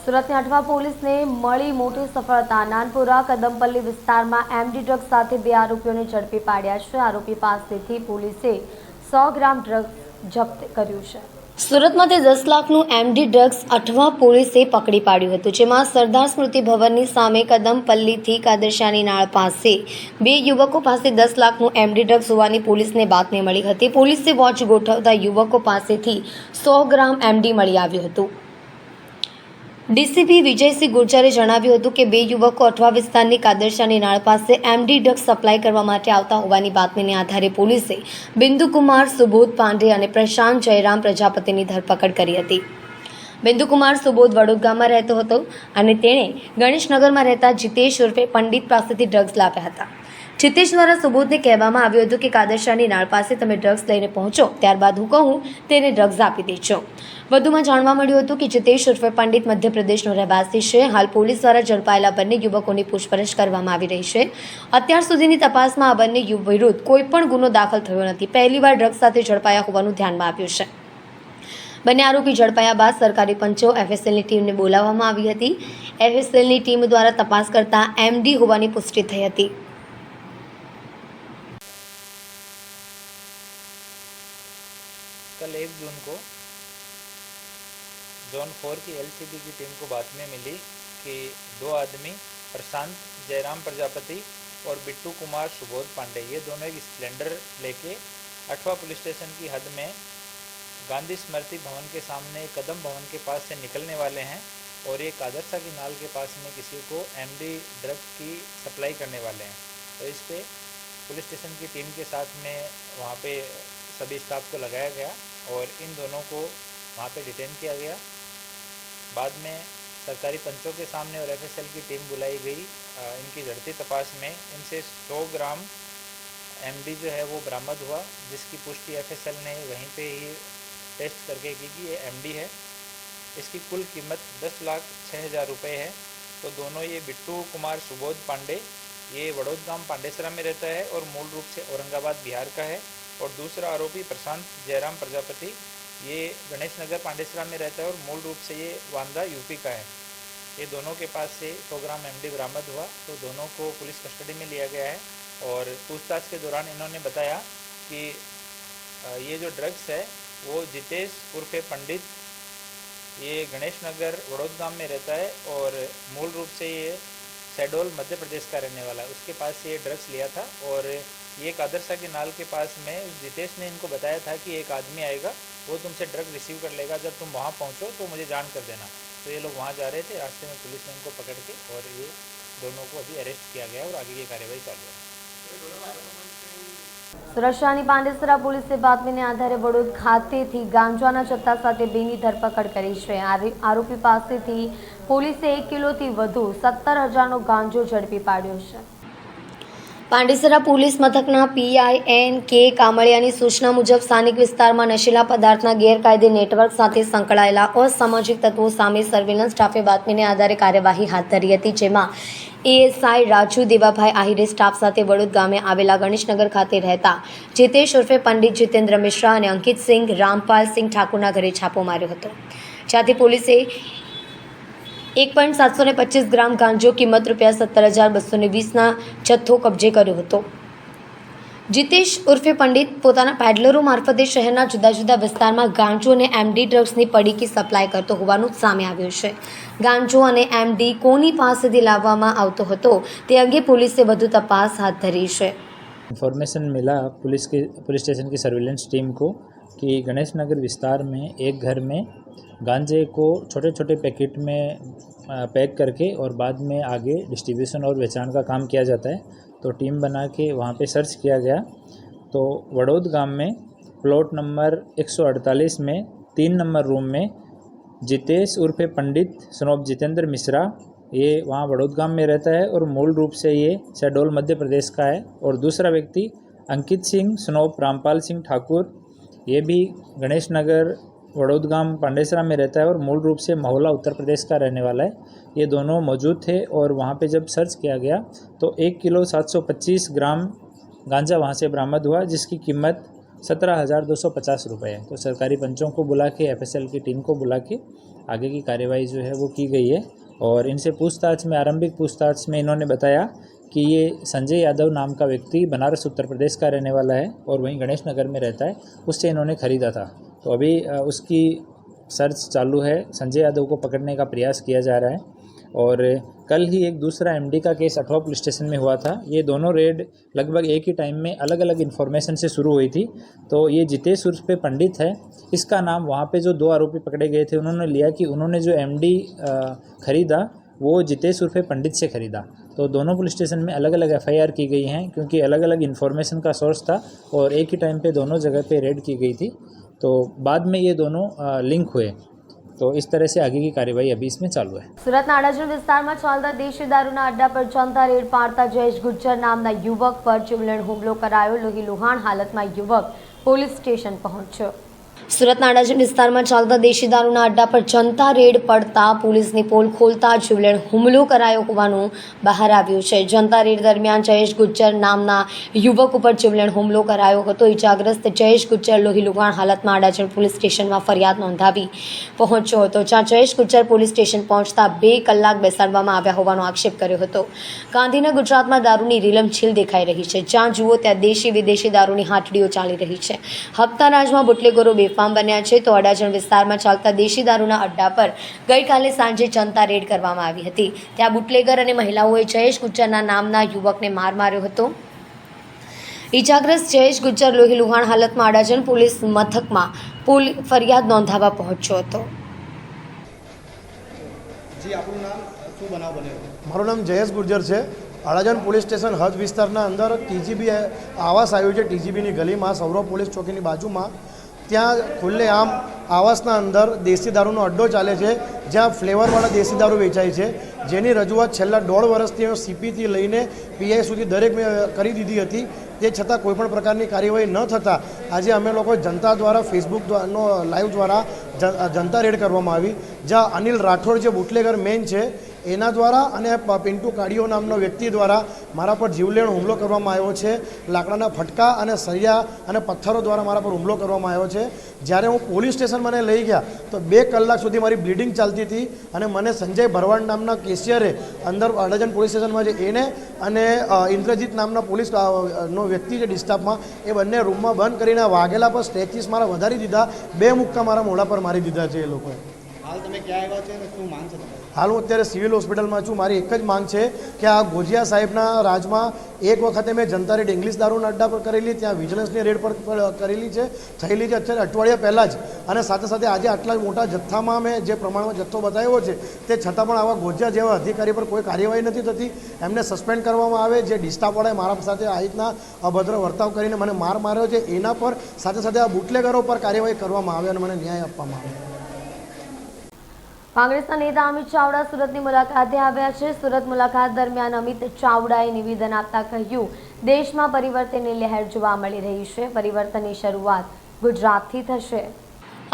સુરતની અઠવા પોલીસને મળી મોટી સફળતા। નાનપુરા કદમપલ્લી વિસ્તારમાં એમડી ડ્રગ્સ સાથે 2 આરોપીઓને ઝડપી પાડ્યા છે। આરોપી પાસેથી પોલીસે 100 ગ્રામ ડ્રગ્સ જપ્ત કર્યું છે। સુરતમાંથી 10 લાખનું એમડી ડ્રગ્સ અઠવા પોલીસે પકડી પાડ્યું હતું, જેમાં સરદાર સ્મૃતિ ભવનની સામે કદમપલ્લીથી કાદરશાની નાળ પાસે 2 યુવકો પાસે 10 લાખનું એમડી ડ્રગ્સ હોવાની પોલીસને બાતમી મળી હતી। પોલીસે વોચ ગોઠવતા યુવકો પાસેથી 100 ગ્રામ એમડી મળી આવ્યું હતું। ડીસીપી વિજયસિંહ ગુર્જરે જણાવ્યું હતું કે 2 યુવકો અઠવા વિસ્તારની કાદરશાની નાળ પાસે એમડી ડ્રગ્સ સપ્લાય કરવા માટે આવતા હોવાની બાતમીને આધારે પોલીસે બિંદુકુમાર સુબોધ પાંડે અને પ્રશાંત જયરામ પ્રજાપતિની ધરપકડ કરી હતી। બિંદુકુમાર સુબોધ વડોદ ગામમાં રહેતો હતો અને તેણે ગણેશનગરમાં રહેતા જીતેશ ઉર્ફે પંડિત પાસેથી ડ્રગ્સ લાવ્યા હતા। જીતેશ દ્વારા સુબોધને કહેવામાં આવ્યું હતું કે કાદરશાની નાળ પાસે તમે ડ્રગ્સ લઈને પહોંચો, ત્યારબાદ હું કહું તેને ડ્રગ્સ આપી દેજો। વધુમાં જાણવા મળ્યું હતું કે જીતેશ ઉર્ફે પંડિત મધ્યપ્રદેશનો રહેવાસી છે। હાલ પોલીસ દ્વારા ઝડપાયેલા બંને યુવકોની પૂછપરછ કરવામાં આવી રહી છે। અત્યાર સુધીની તપાસમાં આ બંને વિરુદ્ધ કોઈ પણ ગુનો દાખલ થયો નથી। પહેલીવાર ડ્રગ્સ સાથે ઝડપાયા હોવાનું ધ્યાનમાં આવ્યું છે। બંને આરોપી ઝડપાયા બાદ સરકારી પંચો એફએસએલની ટીમને બોલાવવામાં આવી હતી। એફએસએલની ટીમ દ્વારા તપાસ કરતા એમડી હોવાની પુષ્ટિ થઈ હતી। कल 1 जून को जोन 4 की एलसीबी की टीम को बातमी मिली कि 2 आदमी प्रशांत जयराम प्रजापति और बिट्टू कुमार सुबोध पांडे, ये दोनों एक स्प्लेंडर लेके अठवा पुलिस स्टेशन की हद में गांधी स्मृति भवन के सामने कदम भवन के पास से निकलने वाले हैं और ये कादरसा की नाल के पास में किसी को एमडी ड्रग की सप्लाई करने वाले हैं। तो इस पे पुलिस स्टेशन की टीम के साथ में वहाँ पे सभी स्टाफ को लगाया गया और इन दोनों को वहाँ पे डिटेन किया गया। बाद में सरकारी पंचों के सामने और एफएसएल की टीम बुलाई गई। इनकी झड़ती तपास में इनसे 100 ग्राम एमडी जो है वो बरामद हुआ, जिसकी पुष्टि एफएसएल ने वहीं पे ही टेस्ट करके की कि ये एमडी है। इसकी कुल कीमत 10,06,000 रुपये है। तो दोनों ये बिट्टू कुमार सुबोध पांडे ये वडोद गांव पांडेसरा में रहता है और मूल रूप से औरंगाबाद बिहार का है। और दूसरा आरोपी प्रशांत जयराम प्रजापति ये गणेश नगर पांडेसरा में रहता है और मूल रूप से ये वांदा यूपी का है। ये दोनों के पास से 100 ग्राम एमडी बरामद हुआ। तो दोनों को पुलिस कस्टडी में लिया गया है और पूछताछ के दौरान इन्होंने बताया कि ये जो ड्रग्स है वो जितेश उर्फे पंडित ये गणेश नगर वडोद गांव में रहता है और मूल रूप से ये शहडोल मध्य प्रदेश का रहने वाला है। उसके पास से ये ड्रग्स लिया था और ये कादरसा के नाल के पास में जितेश ने इनको बताया था कि एक आदमी आएगा, वो तुमसे ड्रग रिसीव कर लेगा, जब तुम वहाँ पहुँचो तो मुझे जान कर देना। तो ये लोग वहाँ जा रहे थे, रास्ते में पुलिस ने इनको पकड़ के और ये दोनों को अभी अरेस्ट किया गया और आगे की कार्यवाही चालू है। સુરત શહેરની પાંડેસરા પોલીસે બાતમીને આધારે વડોદ ખાતેથી ગાંજાના જથ્થા સાથે 2ની ધરપકડ કરી છે। આરોપી પાસેથી પોલીસે 1 કિલોથી વધુ 17,000નો ગાંજો ઝડપી પાડ્યો છે। પાંડેસરા પોલીસ મથકના પીઆઈ એન.કે. કામળિયાની સૂચના મુજબ સ્થાનિક વિસ્તારમાં નશીલા પદાર્થના ગેરકાયદે નેટવર્ક સાથે સંકળાયેલા અસામાજિક તત્વો સામે સર્વેલન્સ સ્ટાફે બાતમીને આધારે કાર્યવાહી હાથ ધરી હતી, જેમાં એએસઆઈ રાજુ દેવાભાઈ આહિરે સ્ટાફ સાથે વડોદ ગામે આવેલા ગણેશનગર ખાતે રહેતા જીતેશ ઉર્ફે પંડિત જીતેન્દ્ર મિશ્રા અને અંકિત સિંઘ રામપાલસિંહ ઠાકુરના ઘરે છાપો માર્યો હતો, જ્યાંથી પોલીસે 1.725 ગ્રામ ગાંજો કિંમત ₹17,220ના જથ્થો કબજે કર્યો હતો। જીતેશ ઉર્ફે પંડિત પોતાના પેડલરો મારફતે શહેરના જુદા જુદા વિસ્તારમાં ગાંજો અને એમડી ડ્રગ્સની પડીકી સપ્લાય કરતો હોવાનું સામે આવ્યું છે। ગાંજો અને એમડી કોની પાસેથી લાવવામાં આવતો હતો તે અંગે પોલીસે વધુ તપાસ હાથ ધરી છે। इन्फॉर्मेशन मिला पुलिस स्टेशन की सर्विलेंस टीम को कि गणेश नगर विस्तार में एक घर में गांजे को छोटे छोटे पैकेट में पैक करके और बाद में आगे डिस्ट्रीब्यूशन और बेचान का काम किया जाता है। तो टीम बना के वहाँ पे सर्च किया गया तो वडोद गांव में प्लॉट नंबर 148 में 3 नंबर रूम में जितेश उर्फे पंडित सनोप जितेंद्र मिश्रा ये वहाँ वडोद गांव में रहता है और मूल रूप से ये शहडोल मध्य प्रदेश का है। और दूसरा व्यक्ति अंकित सिंह सनोप रामपाल सिंह ठाकुर ये भी गणेश नगर वडोद गांव पांडेसरा में रहता है और मूल रूप से महोला उत्तर प्रदेश का रहने वाला है। ये दोनों मौजूद थे और वहाँ पे जब सर्च किया गया तो 1 किलो 725 ग्राम गांजा वहाँ से बरामद हुआ, जिसकी कीमत 17,250 रुपये है। तो सरकारी पंचों को बुला के FSL की टीम को बुला के आगे की कार्यवाही जो है वो की गई है। और इनसे पूछताछ में, आरंभिक पूछताछ में इन्होंने बताया कि ये संजय यादव नाम का व्यक्ति बनारस उत्तर प्रदेश का रहने वाला है और वहीं गणेश नगर में रहता है, उससे इन्होंने ख़रीदा था। तो अभी उसकी सर्च चालू है, संजय यादव को पकड़ने का प्रयास किया जा रहा है। और कल ही एक दूसरा MD का केस अठवा पुलिस स्टेशन में हुआ था। ये दोनों रेड लगभग एक ही टाइम में अलग अलग इन्फॉर्मेशन से शुरू हुई थी। तो ये जितेश उर्फ पंडित है, इसका नाम वहाँ पे जो 2 आरोपी पकड़े गए थे उन्होंने लिया कि उन्होंने जो MD ख़रीदा वो जितेश उर्फ पंडित से ख़रीदा। तो दोनों पुलिस स्टेशन में अलग अलग FIR की गई हैं क्योंकि अलग अलग इन्फॉर्मेशन का सोर्स था और एक ही टाइम पे दोनों जगह पे रेड की गई थी। तो बाद में ये दोनों लिंक हुए। तो इस तरह से आगे की कार्यवाही अभी इसमें चालू है। સુરતના અડાજણ વિસ્તારમાં ચાલતા દેશી દારૂના અડ્ડા પર ચાલતા રેડ પાડતા જયેશ ગુજ્જર નામના યુવક પર જીવલેણ હુમલો કરાયો. લોહીલુહાણ હાલતમાં યુવક પોલીસ સ્ટેશન પહોંચ્યો. સુરતના અડાજણ વિસ્તારમાં ચાલતા દેશી દારૂના અડ્ડા પર જનતા રેડ પડતા પોલીસની પોલ ખોલતા જીવલેણ હુમલો કરાયો હોવાનું બહાર આવ્યું છે. જનતા રેડ દરમિયાન જયેશ ગુજ્જર નામના યુવક ઉપર જીવલેણ હુમલો કરાયો હતો. ઇજાગ્રસ્ત જયેશ ગુજ્જર લોહીલુહાણ હાલતમાં અડાજણ પોલીસ સ્ટેશનમાં ફરિયાદ નોંધાવી પહોંચ્યો હતો. જ્યાં જયેશ ગુજ્જર પોલીસ સ્ટેશન પહોંચતા 2 કલાક બેસાડવામાં આવ્યા હોવાનો આક્ષેપ કર્યો હતો. ગાંધીનગર ગુજરાતમાં દારૂની રીલમછીલ દેખાઈ રહી છે. જ્યાં જુઓ ત્યાં દેશી વિદેશી દારૂની હાટડીઓ ચાલી રહી છે. હપ્તા રાજમાં બુટલેગરો બેફામ બન્યા છે. તો અડાજણ વિસ્તારમાં ચાલતા દેશી દારૂના અડ્ડા પર ગઈકાલે સાંજે જનતા રેડ કરવામાં આવી હતી. ત્યાં બુટલેગર અને મહિલાઓએ જયેશ ગુજ્જરના નામના યુવકને માર માર્યો હતો. ઇજાગ્રસ્ત જયેશ ગુજ્જર લોહીલુહાણ હાલતમાં અડાજણ પોલીસ મથકમાં ફરિયાદ નોંધાવવા પહોંચ્યો હતો. મારું નામ જયેશ ગુર્જર છે. અડાજણ પોલીસ સ્ટેશન હદ વિસ્તારના અંદર TGB આવાસ આવ્યું છે. TGBની ગલીમાં સૌરવ પોલીસ ચોકીની બાજુમાં ત્યાં ખુલ્લેઆમ આવાસના અંદર દેશી દારૂનો અડ્ડો ચાલે છે, જ્યાં ફ્લેવરવાળા દેશી દારૂ વેચાય છે, જેની રજૂઆત છેલ્લા 1.5 વર્ષથી CPથી લઈને PI સુધી દરેક મેં કરી દીધી હતી. તે છતાં કોઈપણ પ્રકારની કાર્યવાહી ન થતાં આજે અમે લોકો જનતા દ્વારા ફેસબુકનો લાઈવ દ્વારા જનતા રેડ કરવામાં આવી, જ્યાં અનિલ રાઠોડ જે બુટલેગર મેન છે એના દ્વારા અને પિન્ટુ કાડીઓ નામનો વ્યક્તિ દ્વારા મારા પર જીવલેણ હુમલો કરવામાં આવ્યો છે. લાકડાના ફટકા અને સળિયા અને પથ્થરો દ્વારા મારા પર હુમલો કરવામાં આવ્યો છે. જ્યારે હું પોલીસ સ્ટેશન મને લઈ ગયા તો 2 કલાક સુધી મારી બ્લીડિંગ ચાલતી હતી અને મને સંજય ભરવાડ નામના કેશિયરે અંદર અડાજણ પોલીસ સ્ટેશનમાં જે એને અને ઇન્દ્રજીત નામના પોલીસ નો વ્યક્તિ છે ડિસ્ટાફમાં, એ બંને રૂમમાં બંધ કરીને વાઘેલા પર સ્ટ્રેચીસ મારા વધારી દીધા. 2 મુક્કા મારા મોઢા પર મારી દીધા છે એ લોકોએ. હાલ તમે ક્યાં આવ્યા છે અને શું માંગ છે તમારી? હાલ હું અત્યારે સિવિલ હોસ્પિટલમાં છું. મારી એક જ માંગ છે કે આ ગોજિયા સાહેબના રાજમાં એક વખતે મેં જનતા રેડ ઇંગ્લિશ દારૂના અડ્ડા પર કરેલી, ત્યાં વિજિલન્સની રેડ પર કરેલી છે, થયેલી છે અત્યારે અઠવાડિયા પહેલાં જ. અને સાથે સાથે આજે આટલા મોટા જથ્થામાં મેં જે પ્રમાણમાં જથ્થો બતાવ્યો છે તે છતાં પણ આવા ગોજિયા જેવા અધિકારી પર કોઈ કાર્યવાહી નથી થતી. એમને સસ્પેન્ડ કરવામાં આવે. જે ડિસ્ટાફવાળાએ મારા સાથે આ રીતના અભદ્ર વર્તાવ કરીને મને માર માર્યો છે એના પર સાથે સાથે આ બુટલેગરો પર કાર્યવાહી કરવામાં આવે અને મને ન્યાય આપવામાં આવે. કોંગ્રેસના નેતા અમિત ચાવડા સુરતની મુલાકાતે આવ્યા છે. સુરત મુલાકાત દરમિયાન અમિત ચાવડાએ નિવેદન આપતા કહ્યું, દેશમાં પરિવર્તનની લહેર જોવા મળી રહી છે. પરિવર્તનની શરૂઆત ગુજરાતથી થશે.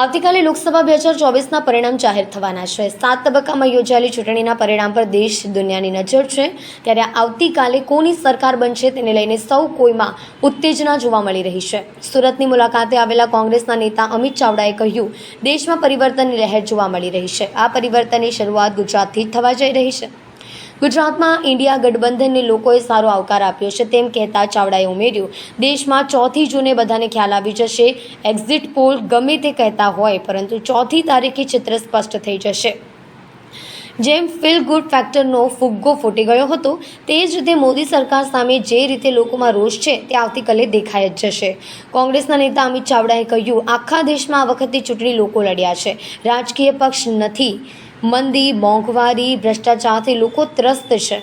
આવતીકાલે લોકસભા 2024ના પરિણામ જાહેર થવાના છે. 7 તબક્કામાં યોજાયેલી ચૂંટણીના પરિણામ પર દેશ દુનિયાની નજર છે. ત્યારે આવતીકાલે કોની સરકાર બનશે તેને લઈને સૌ કોઈમાં ઉત્તેજના જોવા મળી રહી છે. સુરતની મુલાકાતે આવેલા કોંગ્રેસના નેતા અમિત ચાવડાએ કહ્યું, દેશમાં પરિવર્તનની લહેર જોવા મળી રહી છે. આ પરિવર્તનની શરૂઆત ગુજરાતથી જ થવા જઈ રહી છે. ગુજરાતમાં ઇન્ડિયા ગઠબંધનને લોકોએ સારો આવકાર આપ્યો છે તેમ કહેતા ચાવડાએ ઉમેર્યું, દેશમાં 4 જૂને બધાને ખ્યાલ આવી જશે. એક્ઝિટ પોલ ગમે તે કહેતા હોય પરંતુ 4 તારીખે ચિત્ર સ્પષ્ટ થઈ જશે. જેમ ફીલ ગુડ ફેક્ટરનો ફુગ્ગો ફૂટી ગયો હતો તે જ રીતે મોદી સરકાર સામે જે રીતે લોકોમાં રોષ છે તે આવતીકાલે દેખાઈ જ જશે. કોંગ્રેસના નેતા અમિત ચાવડાએ કહ્યું, આખા દેશમાં આ વખતે ચૂંટણી લોકો લડ્યા છે. રાજકીય પક્ષ નથી. મંદી, મોંઘવારી, ભ્રષ્ટાચારથી લોકો ત્રસ્ત છે.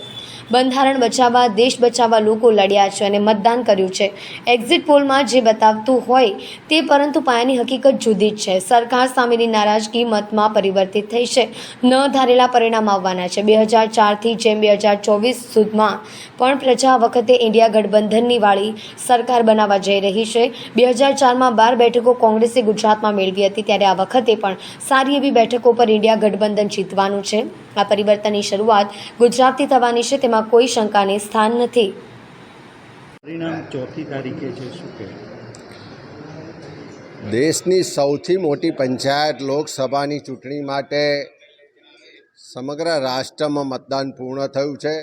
બંધારણ બચાવવા, દેશ બચાવવા લોકો લડ્યા છે અને મતદાન કર્યું છે. એક્ઝિટ પોલમાં જે બતાવતું હોય તે પરંતુ પાયાની હકીકત જુદી જ છે. સરકાર સામેની નારાજગી મતમાં પરિવર્તિત થઈ છે. ન ધારેલા પરિણામ આવવાના છે. 2004થી જેમ 2024 સુધીમાં પણ પ્રજા વખતે ઇન્ડિયા ગઠબંધનની વાળી સરકાર બનાવવા જઈ રહી છે. 2004માં 12 બેઠકો કોંગ્રેસે ગુજરાતમાં મેળવી હતી, ત્યારે આ વખતે પણ સારી એવી બેઠકો પર ઇન્ડિયા ગઠબંધન જીતવાનું છે. આ પરિવર્તનની શરૂઆત ગુજરાતથી થવાની છે, તેમાં કોઈ શંકાને સ્થાન નથી. પરિણામ 4 તારીખે છે, શું કહે? દેશની સૌથી મોટી પંચાયત લોકસભાની ચૂંટણી માટે સમગ્ર રાષ્ટ્રમાં મતદાન પૂર્ણ થયું છે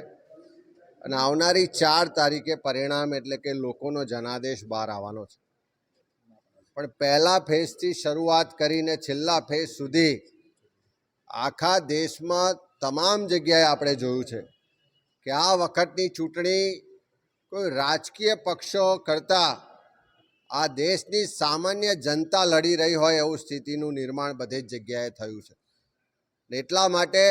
અને આવનારી 4 તારીખે પરિણામ એટલે કે લોકોનો જનાદેશ બહાર આવવાનો છે. પણ પહેલા ફેઝથી શરૂઆત કરીને છેલ્લા ફેઝ સુધી આખા દેશમાં તમામ જગ્યાએ આપણે જોયું છે કે આ વખતની ચૂંટણી કોઈ રાજકીય પક્ષો કરતાં આ દેશની સામાન્ય જનતા લડી રહી હોય એવું સ્થિતિનું નિર્માણ બધી જ જગ્યાએ થયું છે. એટલા માટે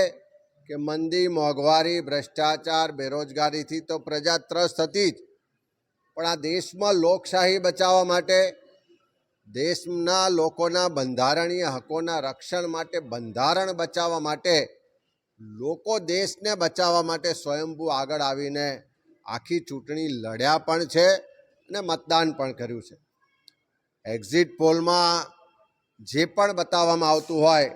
કે મંદી, મોંઘવારી, ભ્રષ્ટાચાર, બેરોજગારીથી તો પ્રજા ત્રસ્ત હતી જ, પણ આ દેશમાં લોકશાહી બચાવવા માટે, દેશના લોકોના બંધારણીય હકોના રક્ષણ માટે, બંધારણ બચાવવા માટે, લોકો દેશને બચાવવા માટે સ્વયંભૂ આગળ આવીને આખી ચૂંટણી લડ્યા પણ છે અને મતદાન પણ કર્યું છે. એક્ઝિટ પોલમાં જે પણ બતાવવામાં આવતું હોય,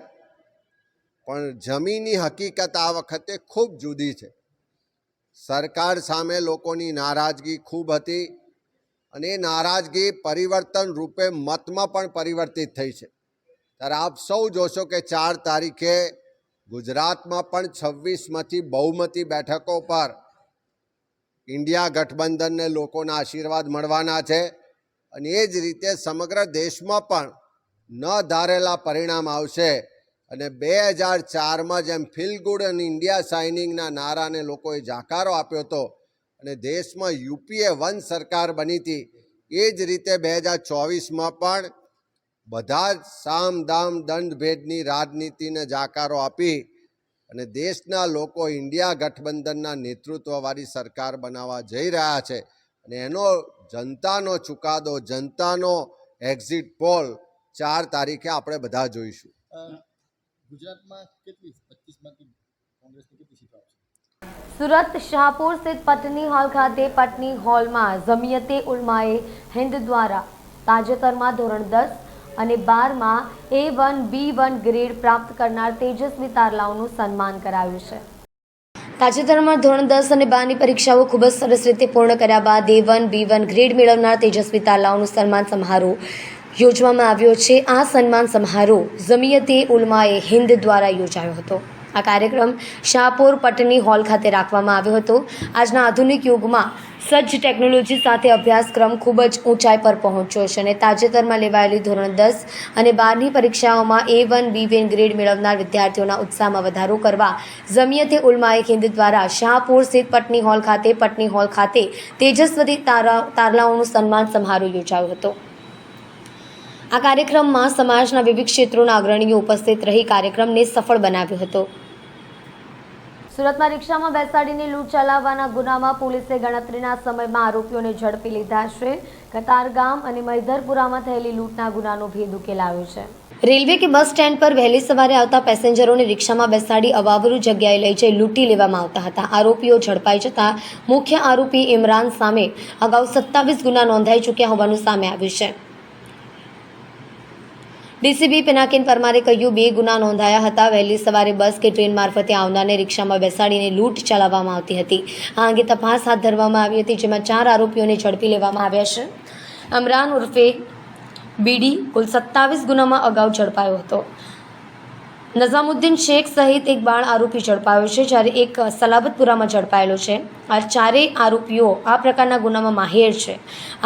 પણ જમીની હકીકત આ વખતે ખૂબ જુદી છે. સરકાર સામે લોકોની નારાજગી ખૂબ હતી અને એ નારાજગી પરિવર્તન રૂપે મતમાં પણ પરિવર્તિત થઈ છે. ત્યારે આપ સૌ જોશો કે 4 તારીખે ગુજરાતમાં પણ 26માંથી બહુમતી બેઠકો પર ઇન્ડિયા ગઠબંધનને લોકોના આશીર્વાદ મળવાના છે અને એ જ રીતે સમગ્ર દેશમાં પણ ન ધારેલા પરિણામ આવશે અને 2004માં જેમ ફીલ ગુડ અને ઇન્ડિયા શાઇનિંગના નારાને લોકોએ જાકારો આપ્યો હતો અને દેશમાં યુપીએ 1 સરકાર બની હતી, એ જ રીતે 2024માં પણ બધા જ સામ દામ દંડ ભેદની રાજનીતિને જાકારો આપી અને દેશના લોકો ઇન્ડિયા ગઠબંધનના નેતૃત્વવાળી સરકાર બનાવવા જઈ રહ્યા છે. અને એનો જનતાનો ચુકાદો, જનતાનો એક્ઝિટ પોલ 4 તારીખે આપણે બધા જોઈશું. ગુજરાતમાં કેટલી 25માંથી કોંગ્રેસની કેટલી સીટો આવશે? સુરત શાહપુર સ્થિત પટની હોલ ખાતે પટની હોલમાં જમિયતે ઉલમાએ હિન્દ દ્વારા તાજેતરમાં ધોરણ 10 અને 12માં A1, B1 ગ્રેડ પ્રાપ્ત કરનાર તેજસ્વી તારલાઓનું સન્માન કરાયું છે. તાજેતરમાં ધોરણ 10 અને 12ની પરીક્ષાઓ ખૂબ જ સરસ રીતે પૂર્ણ કર્યા બાદ A1, B1 ગ્રેડ મેળવનાર તેજસ્વી તારલાઓનું સન્માન સમારોહ યોજવામાં આવ્યો છે. આ સન્માન સમારોહ જમિયતે ઉલમાએ હિન્દ દ્વારા યોજાયો હતો. આ કાર્યક્રમ શાહપુર પટની હોલ ખાતે રાખવામાં આવ્યો હતો. આજના આધુનિક યુગમાં સજ્જ ટેકનોલોજી સાથે અભ્યાસક્રમ ખૂબ જ ઊંચાઈ પર પહોંચ્યો છે અને તાજેતરમાં લેવાયેલી ધોરણ 10 અને 12ની પરીક્ષાઓમાં A1, B1 ગ્રેડ મેળવનાર વિદ્યાર્થીઓના ઉત્સાહમાં વધારો કરવા જમિયતે ઉલમાએ હિન્દ દ્વારા શાહપુર સ્થિત પટની હોલ ખાતે તેજસ્વી તારલાઓનું સન્માન સમારોહ યોજાયો હતો. આ કાર્યક્રમમાં સમાજના વિવિધ ક્ષેત્રોના અગ્રણીઓ ઉપસ્થિત રહી કાર્યક્રમને સફળ બનાવ્યો હતો. સુરતમાં રિક્ષામાં બેસાડીને લૂંટ ચલાવવાના ગુનામાં પોલીસે ગણતરીના સમયમાં આરોપીઓને ઝડપી લીધા છે. કતારગામ અને મૈધરપુરામાં થયેલી લૂંટના ગુનાનો ભેદ ઉકેલાયો છે. રેલવે કે બસ સ્ટેન્ડ પર વહેલી સવારે આવતા પેસેન્જરોને રિક્ષામાં બેસાડી અવાવરૂ જગ્યાએ લઈ જઈ લૂંટી લેવામાં આવતા હતા. આરોપીઓ ઝડપાઈ જતા મુખ્ય આરોપી ઇમરાન સામે અગાઉ 27 ગુના નોંધાઈ ચૂક્યા હોવાનું સામે આવ્યું છે. ડીસીપી પિનાકિન પરમારે કહ્યું 2 ગુના નોંધાયા હતા. વહેલી સવારે બસ કે ટ્રેન મારફતે આવનારને રિક્ષામાં બેસાડીને લૂંટ ચલાવવામાં આવતી હતી. આ અંગે તપાસ હાથ ધરવામાં આવી હતી, જેમાં 4 આરોપીઓને ઝડપી લેવામાં આવ્યા છે. અમરાન ઉર્ફે બીડી કુલ 27 ગુનામાં અગાઉ ઝડપાયો હતો. નઝામુદ્દીન શેખ સહિત એક બાળ આરોપી ઝડપાયો છે, જ્યારે એક સલાબતપુરામાં ઝડપાયેલો છે. આ 4 આરોપીઓ આ પ્રકારના ગુનામાં માહિર છે.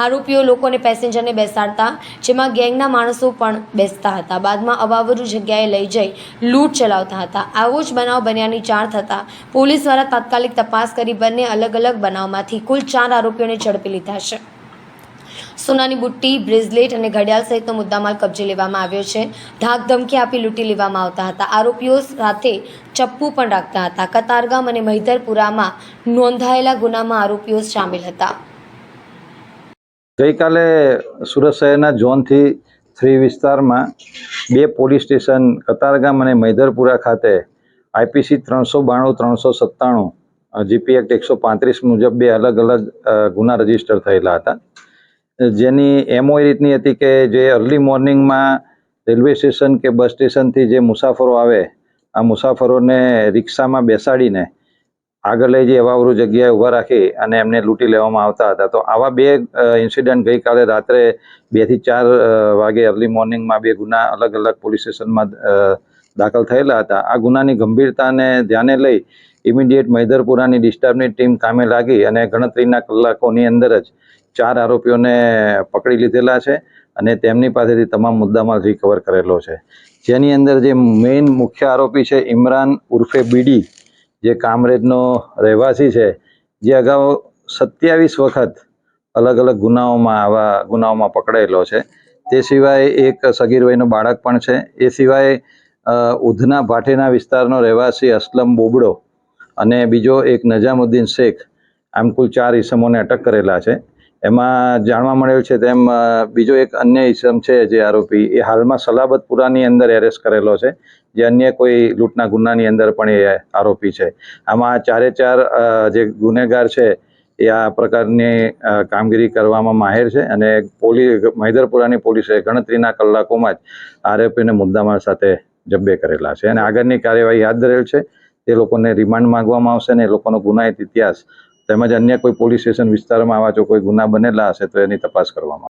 આરોપીઓ લોકોને પેસેન્જરને બેસાડતા, જેમાં ગેંગના માણસો પણ બેસતા હતા. બાદમાં અવાવરૂ જગ્યાએ લઈ જઈ લૂંટ ચલાવતા હતા. આવો જ બનાવ બન્યાની જાણ થતાં પોલીસ દ્વારા તાત્કાલિક તપાસ કરી બંને અલગ અલગ બનાવમાંથી કુલ 4 આરોપીઓને ઝડપી લીધા છે. સોનાની બુટ્ટી, બ્રેઝલેટ અને ઘડિયાળ સહિતનો મુદ્દામાલ કબજે લેવામાં આવ્યો છે. ધાક ધમકી આપી લૂંટી લેવામાં આવતા હતા. આરોપીઓ સાથે ચપ્પુ પણ રાખતા હતા. કતારગામ અને મૈધરપુરામાં નોંધાયેલા ગુનામાં આરોપીઓ સામેલ હતા. ગઈકાલે સુરત શહેરના ઝોનથી 3 વિસ્તારમાં 2 પોલીસ સ્ટેશન કતારગામ અને મૈધરપુરા ખાતે IPC 392, 397, GP એક્ટ 135 મુજબ 2 અલગ અલગ ગુના રજીસ્ટર થયેલા હતા. જેની એમઓ એ રીતની હતી કે જે અર્લી મોર્નિંગમાં રેલવે સ્ટેશન કે બસ સ્ટેશનથી જે મુસાફરો આવે, આ મુસાફરોને રિક્ષામાં બેસાડીને આગળ લઈ જઈ અવાવરું જગ્યાએ ઊભા રાખી અને એમને લૂંટી લેવામાં આવતા હતા. તો આવા બે ઇન્સિડન્ટ ગઈકાલે રાત્રે 2 થી 4 વાગે અર્લી મોર્નિંગમાં 2 ગુના અલગ અલગ પોલીસ સ્ટેશનમાં દાખલ થયેલા હતા. આ ગુનાની ગંભીરતાને ધ્યાને લઈ ઇમિડિયેટ મૈદરપુરાની ડિસ્ટર્બની ટીમ કામે લાગી અને ગણતરીના કલાકોની અંદર જ 4 આરોપીઓને પકડી લીધેલા છે અને તેમની પાસેથી તમામ મુદ્દામાલ રિકવર કરેલો છે. જેની અંદર જે મેઇન મુખ્ય આરોપી છે ઇમરાન ઉર્ફે બીડી, જે કામરેજનો રહેવાસી છે, જે અગાઉ 27 વખત અલગ અલગ આવા ગુનાઓમાં પકડાયેલો છે. તે સિવાય એક સગીર વયનું બાળક પણ છે. એ સિવાય ઉધના ભાટેના વિસ્તારનો રહેવાસી અસલમ બોબડો અને બીજો એક નજામુદ્દીન શેખ, આમ કુલ 4 ઈસમોને અટક કરેલા છે. એમાં જાણવા મળેલ છે તેમ બીજો એક અન્ય ઈસમ છે જે આરોપી, એ હાલમાં સલાબતપુરાની અંદર એરેસ્ટ કરેલો છે, જે અન્ય કોઈ લૂંટના ગુનાની અંદર પણ એ આરોપી છે. આમાં 4 જે ગુનેગાર છે એ આ પ્રકારની કામગીરી કરવામાં માહેર છે અને મૈદરપુરાની પોલીસે ગણતરીના કલાકોમાં જ આરોપીને મુદ્દામાલ સાથે જબ્બે કરેલા છે અને આગળની કાર્યવાહી હાથ ધરેલ છે. તે લોકોને રિમાન્ડ માંગવામાં આવશે અને એ લોકોનો ગુનાહિત ઇતિહાસ તેમજ અન્ય કોઈ પોલીસ સ્ટેશન વિસ્તારમાં આવા જો કોઈ ગુના બનેલા હશે તો એની તપાસ કરવામાં આવશે.